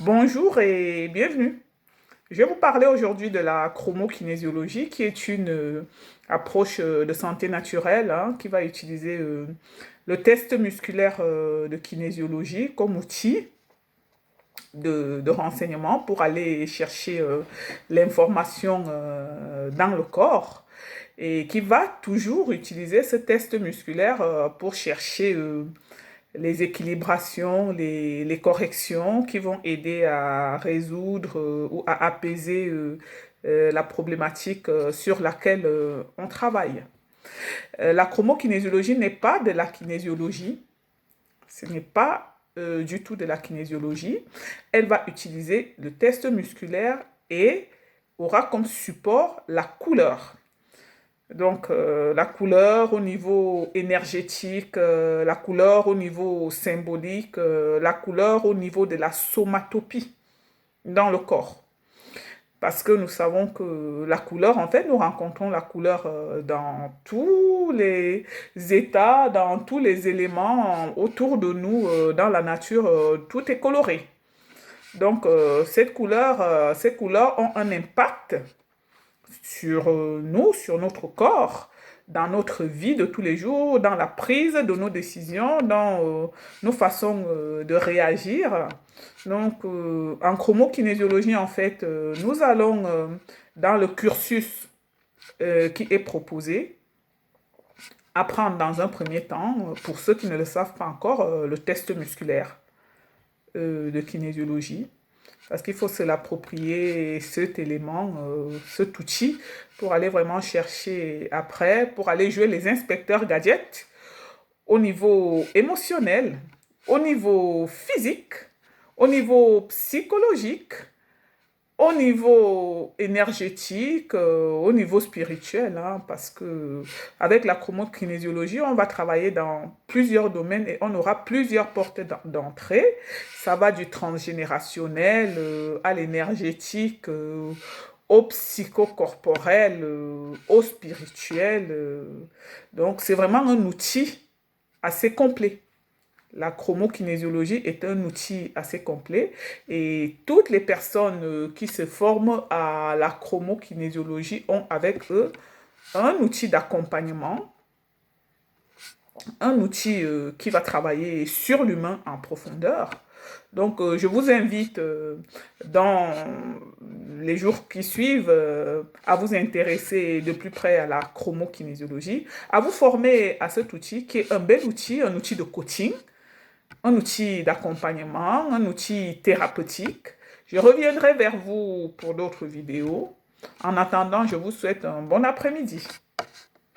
Bonjour et bienvenue. Je vais vous parler aujourd'hui de la chromokinésiologie, qui est une approche de santé naturelle qui va utiliser le test musculaire de kinésiologie comme outil de renseignement pour aller chercher l'information dans le corps et qui va toujours utiliser ce test musculaire pour chercher les équilibrations, les corrections qui vont aider à résoudre ou à apaiser la problématique sur laquelle on travaille. La chromokinésiologie n'est pas de la kinésiologie, ce n'est pas du tout de la kinésiologie. Elle va utiliser le test musculaire et aura comme support la couleur. Donc, la couleur au niveau énergétique, la couleur au niveau symbolique, la couleur au niveau de la somatopie dans le corps. Parce que nous savons que la couleur, en fait, nous rencontrons la couleur dans tous les états, dans tous les éléments autour de nous, dans la nature, tout est coloré. Donc, ces couleurs ont un impact sur nous, sur notre corps, dans notre vie de tous les jours, dans la prise de nos décisions, dans nos façons de réagir. Donc, en chromokinésiologie, en fait, nous allons dans le cursus qui est proposé, apprendre dans un premier temps, pour ceux qui ne le savent pas encore, le test musculaire de kinésiologie parce qu'il faut se l'approprier, cet élément, cet outil, pour aller vraiment chercher après, pour aller jouer les inspecteurs gadgets au niveau émotionnel, au niveau physique, au niveau psychologique, au niveau énergétique, au niveau spirituel, parce que avec la chromokinésiologie, on va travailler dans plusieurs domaines et on aura plusieurs portes d'entrée. Ça va du transgénérationnel à l'énergétique, au psychocorporel, au spirituel. Donc, c'est vraiment un outil assez complet. La chromokinésiologie est un outil assez complet et toutes les personnes qui se forment à la chromokinésiologie ont avec eux un outil d'accompagnement, un outil qui va travailler sur l'humain en profondeur. Donc, je vous invite dans les jours qui suivent à vous intéresser de plus près à la chromokinésiologie, à vous former à cet outil qui est un bel outil, un outil de coaching, un outil d'accompagnement, un outil thérapeutique. Je reviendrai vers vous pour d'autres vidéos. En attendant, je vous souhaite un bon après-midi.